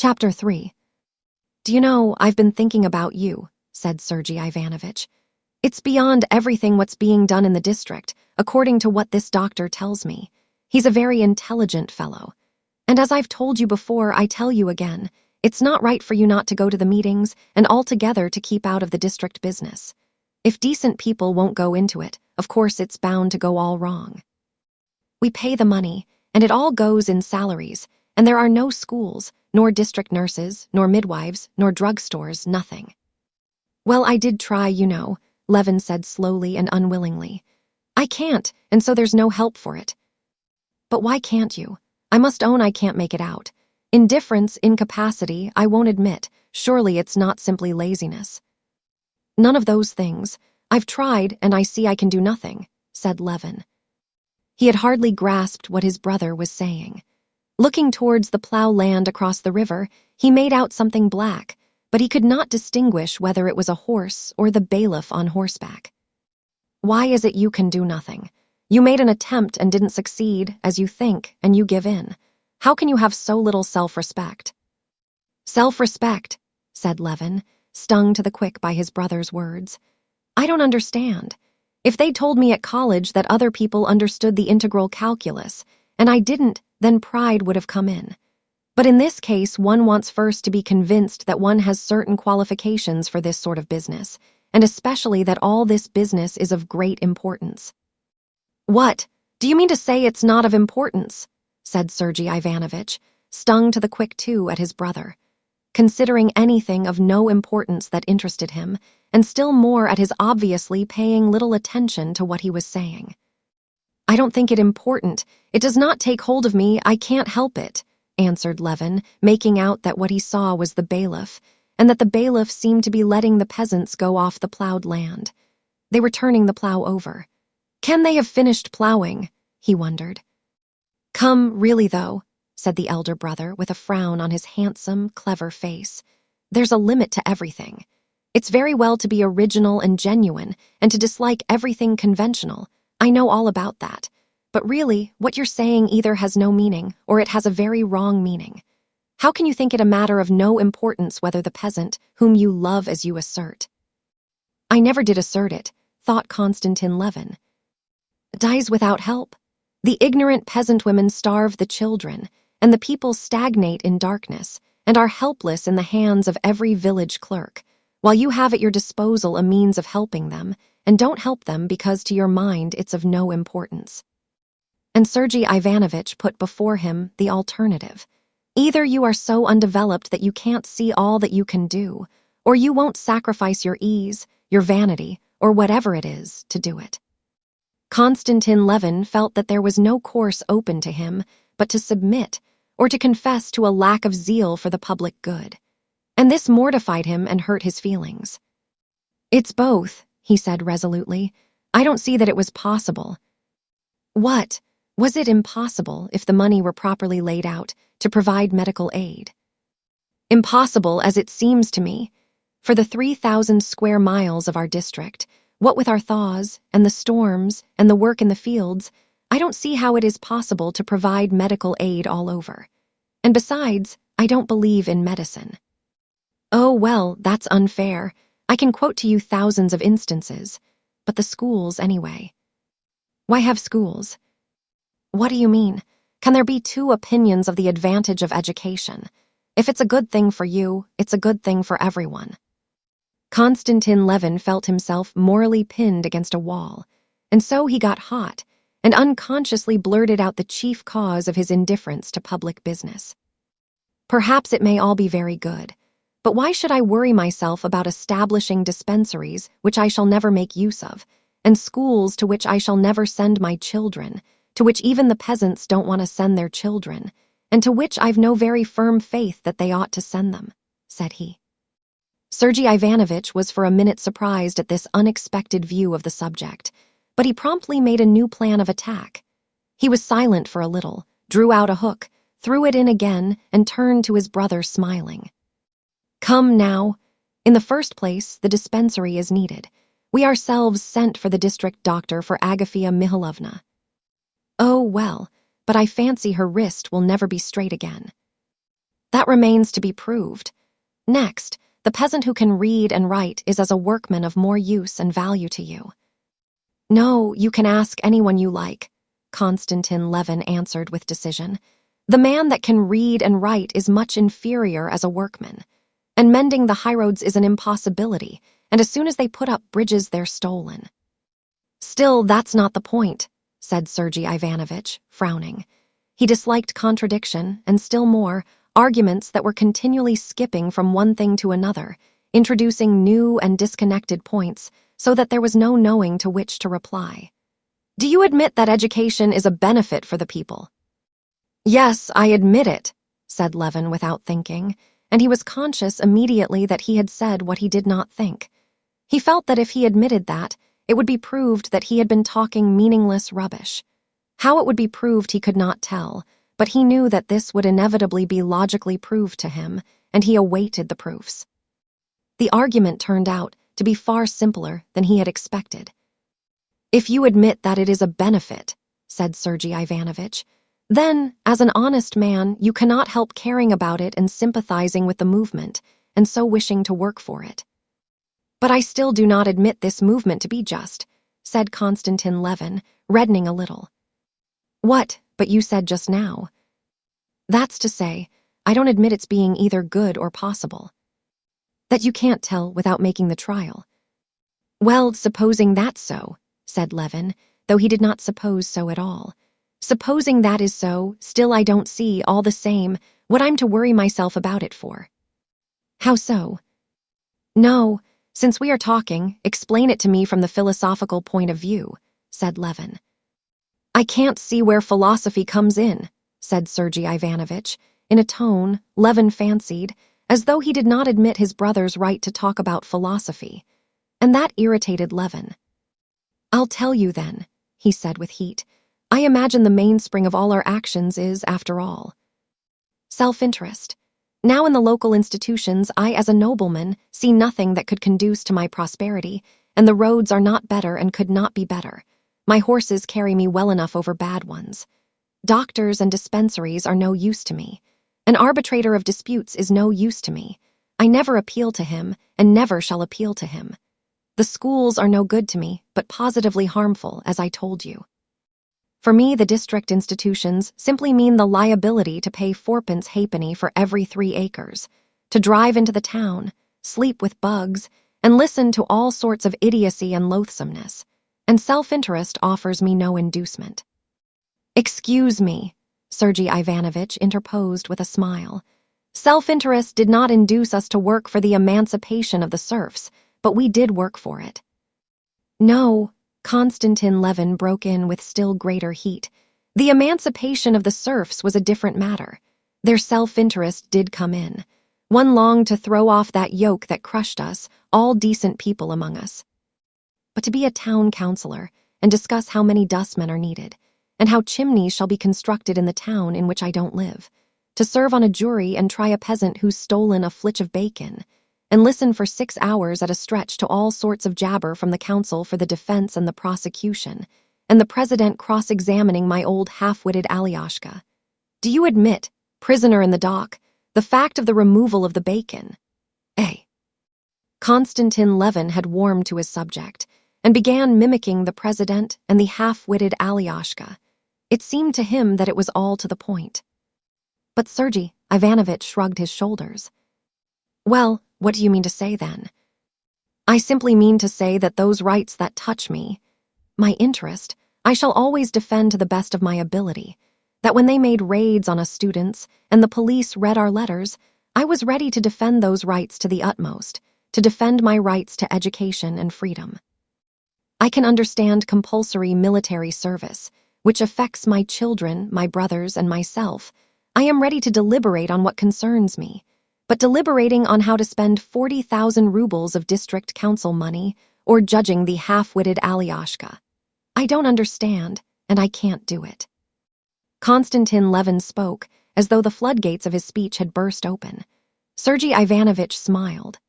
Chapter 3. "Do you know, I've been thinking about you," said Sergei Ivanovich. "It's beyond everything what's being done in the district, according to what this doctor tells me. He's a very intelligent fellow. And as I've told you before, I tell you again, it's not right for you not to go to the meetings and altogether to keep out of the district business. If decent people won't go into it, of course it's bound to go all wrong. We pay the money, and it all goes in salaries, and there are no schools, nor district nurses, nor midwives, nor drugstores, nothing." "Well, I did try, you know," Levin said slowly and unwillingly. "I can't, and so there's no help for it." "But why can't you? I must own I can't make it out. Indifference, incapacity, I won't admit. Surely it's not simply laziness." "None of those things. I've tried, and I see I can do nothing," said Levin. He had hardly grasped what his brother was saying. Looking towards the plough land across the river, he made out something black, but he could not distinguish whether it was a horse or the bailiff on horseback. "Why is it you can do nothing? You made an attempt and didn't succeed, as you think, and you give in. How can you have so little self-respect?" "Self-respect," said Levin, stung to the quick by his brother's words. "I don't understand. If they told me at college that other people understood the integral calculus, and I didn't, then pride would have come in. But in this case, one wants first to be convinced that one has certain qualifications for this sort of business, and especially that all this business is of great importance." "What? Do you mean to say it's not of importance?" said Sergei Ivanovich, stung to the quick too at his brother. Considering anything of no importance that interested him, and still more at his obviously paying little attention to what he was saying. "I don't think it important. It does not take hold of me. I can't help it," answered Levin, making out that what he saw was the bailiff, and that the bailiff seemed to be letting the peasants go off the ploughed land. They were turning the plough over. "Can they have finished ploughing?" he wondered. "Come, really though," said the elder brother with a frown on his handsome, clever face. "There's a limit to everything. It's very well to be original and genuine, and to dislike everything conventional. I know all about that. But really, what you're saying either has no meaning, or it has a very wrong meaning. How can you think it a matter of no importance whether the peasant, whom you love as you assert—" "I never did assert it," thought Konstantin Levin. "Dies without help. The ignorant peasant women starve the children, and the people stagnate in darkness, and are helpless in the hands of every village clerk, while you have at your disposal a means of helping them, and don't help them because to your mind it's of no importance." And Sergei Ivanovich put before him the alternative. Either you are so undeveloped that you can't see all that you can do, or you won't sacrifice your ease, your vanity, or whatever it is, to do it. Konstantin Levin felt that there was no course open to him but to submit, or to confess to a lack of zeal for the public good. And this mortified him and hurt his feelings. "It's both," he said resolutely. "I don't see that it was possible." "What? Was it impossible, if the money were properly laid out, to provide medical aid?" "Impossible as it seems to me. For the 3,000 square miles of our district, what with our thaws, and the storms, and the work in the fields, I don't see how it is possible to provide medical aid all over. And besides, I don't believe in medicine." "Oh, well, that's unfair. I can quote to you thousands of instances. But the schools, anyway." "Why have schools?" "What do you mean? Can there be two opinions of the advantage of education? If it's a good thing for you, it's a good thing for everyone." Konstantin Levin felt himself morally pinned against a wall, and so he got hot, and unconsciously blurted out the chief cause of his indifference to public business. "Perhaps it may all be very good, but why should I worry myself about establishing dispensaries which I shall never make use of, and schools to which I shall never send my children, to which even the peasants don't want to send their children, and to which I've no very firm faith that they ought to send them," said he. Sergei Ivanovich was for a minute surprised at this unexpected view of the subject, but he promptly made a new plan of attack. He was silent for a little, drew out a hook, threw it in again, and turned to his brother smiling. "Come now. In the first place, the dispensary is needed. We ourselves sent for the district doctor for Agafea Mihailovna." "Oh, well, but I fancy her wrist will never be straight again." That remains to be proved. Next, the peasant who can read and write is as a workman of more use and value to you. No, you can ask anyone you like, Konstantin Levin answered with decision. The man that can read and write is much inferior as a workman, and mending the highroads is an impossibility, and as soon as they put up bridges, they're stolen. Still, that's not the point, said Sergei Ivanovich, frowning. He disliked contradiction, and still more, arguments that were continually skipping from one thing to another, introducing new and disconnected points, so that there was no knowing to which to reply. Do you admit that education is a benefit for the people? Yes, I admit it, said Levin without thinking, and he was conscious immediately that he had said what he did not think. He felt that if he admitted that, it would be proved that he had been talking meaningless rubbish. How it would be proved he could not tell, but he knew that this would inevitably be logically proved to him, and he awaited the proofs. The argument turned out to be far simpler than he had expected. If you admit that it is a benefit, said Sergei Ivanovich, then, as an honest man, you cannot help caring about it and sympathizing with the movement, and so wishing to work for it. But I still do not admit this movement to be just, said Konstantin Levin, reddening a little. What, but you said just now? That's to say, I don't admit its being either good or possible. That you can't tell without making the trial. Well, supposing that's so, said Levin, though he did not suppose so at all. Supposing that is so, still I don't see, all the same, what I'm to worry myself about it for. How so? No, since we are talking, explain it to me from the philosophical point of view, said Levin. I can't see where philosophy comes in, said Sergei Ivanovich, in a tone, Levin fancied, as though he did not admit his brother's right to talk about philosophy, and that irritated Levin. I'll tell you then, he said with heat. I imagine the mainspring of all our actions is, after all, self-interest. Now in the local institutions, I, as a nobleman, see nothing that could conduce to my prosperity, and the roads are not better and could not be better. My horses carry me well enough over bad ones. Doctors and dispensaries are no use to me. An arbitrator of disputes is no use to me. I never appeal to him, and never shall appeal to him. The schools are no good to me, but positively harmful, as I told you. For me, the district institutions simply mean the liability to pay 4 halfpenny for every 3 acres, to drive into the town, sleep with bugs, and listen to all sorts of idiocy and loathsomeness, and self-interest offers me no inducement. Excuse me, Sergei Ivanovich interposed with a smile. Self-interest did not induce us to work for the emancipation of the serfs, but we did work for it. No, Konstantin Levin broke in with still greater heat. The emancipation of the serfs was a different matter. Their self-interest did come in. One longed to throw off that yoke that crushed us, all decent people among us. But to be a town councillor and discuss how many dustmen are needed, and how chimneys shall be constructed in the town in which I don't live, to serve on a jury and try a peasant who's stolen a flitch of bacon, and listen for 6 hours at a stretch to all sorts of jabber from the counsel for the defense and the prosecution, and the president cross-examining my old half-witted Alyosha. Do you admit, prisoner in the dock, the fact of the removal of the bacon? Konstantin Levin had warmed to his subject, and began mimicking the president and the half-witted Alyosha. It seemed to him that it was all to the point. But Sergei Ivanovich shrugged his shoulders. Well, what do you mean to say then? I simply mean to say that those rights that touch me, my interest, I shall always defend to the best of my ability, that when they made raids on us students and the police read our letters, I was ready to defend those rights to the utmost, to defend my rights to education and freedom. I can understand compulsory military service, which affects my children, my brothers, and myself. I am ready to deliberate on what concerns me, but deliberating on how to spend 40,000 rubles of district council money or judging the half-witted Alyosha, I don't understand, and I can't do it. Konstantin Levin spoke as though the floodgates of his speech had burst open. Sergei Ivanovich smiled.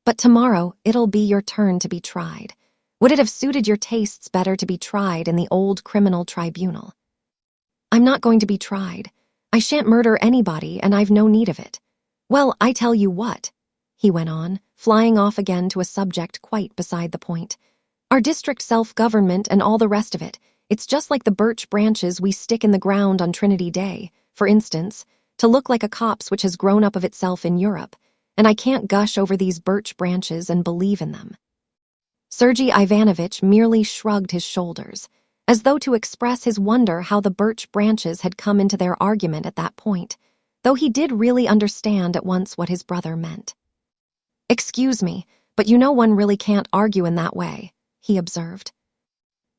But tomorrow it'll be your turn to be tried. Would it have suited your tastes better to be tried in the old criminal tribunal? I'm not going to be tried. I shan't murder anybody, and I've no need of it. Well, I tell you what," he went on, flying off again to a subject quite beside the point. "Our district self-government and all the rest of it, it's just like the birch branches we stick in the ground on Trinity Day, for instance, to look like a copse which has grown up of itself in Europe, and I can't gush over these birch branches and believe in them." Sergei Ivanovich merely shrugged his shoulders, as though to express his wonder how the birch branches had come into their argument at that point, though he did really understand at once what his brother meant. "Excuse me, but you know one really can't argue in that way," he observed.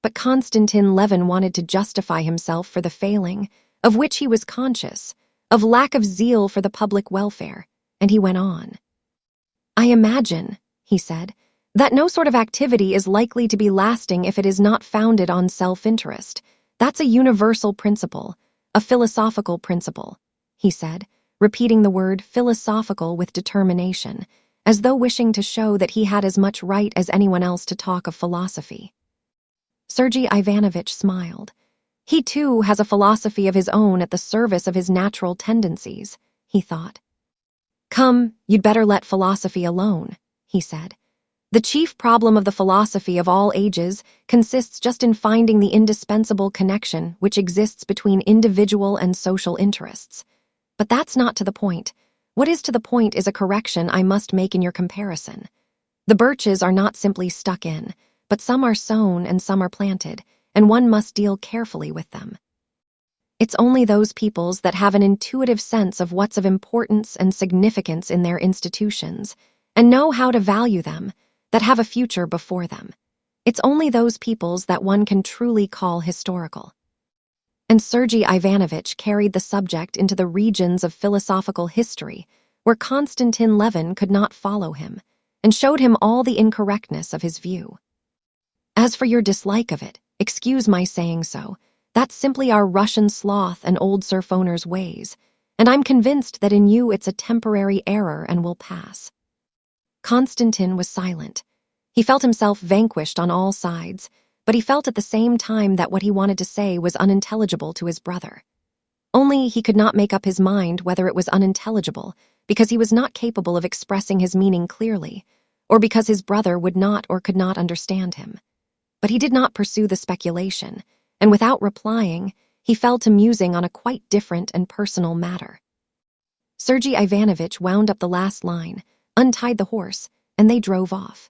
But Konstantin Levin wanted to justify himself for the failing, of which he was conscious, of lack of zeal for the public welfare, and he went on. "I imagine," he said, "that no sort of activity is likely to be lasting if it is not founded on self-interest. That's a universal principle, a philosophical principle," he said, repeating the word philosophical with determination, as though wishing to show that he had as much right as anyone else to talk of philosophy. Sergei Ivanovich smiled. He too has a philosophy of his own at the service of his natural tendencies, he thought. "Come, you'd better let philosophy alone," he said. "The chief problem of the philosophy of all ages consists just in finding the indispensable connection which exists between individual and social interests. But that's not to the point. What is to the point is a correction I must make in your comparison. The birches are not simply stuck in, but some are sown and some are planted, and one must deal carefully with them. It's only those peoples that have an intuitive sense of what's of importance and significance in their institutions, and know how to value them, that have a future before them. It's only those peoples that one can truly call historical." And Sergei Ivanovich carried the subject into the regions of philosophical history, where Konstantin Levin could not follow him, and showed him all the incorrectness of his view. "As for your dislike of it, excuse my saying so, that's simply our Russian sloth and old Sir Foner's ways, and I'm convinced that in you it's a temporary error and will pass." Konstantin was silent. He felt himself vanquished on all sides, but he felt at the same time that what he wanted to say was unintelligible to his brother. Only he could not make up his mind whether it was unintelligible because he was not capable of expressing his meaning clearly, or because his brother would not or could not understand him. But he did not pursue the speculation, and without replying, he fell to musing on a quite different and personal matter. Sergei Ivanovich wound up the last line, untied the horse, and they drove off.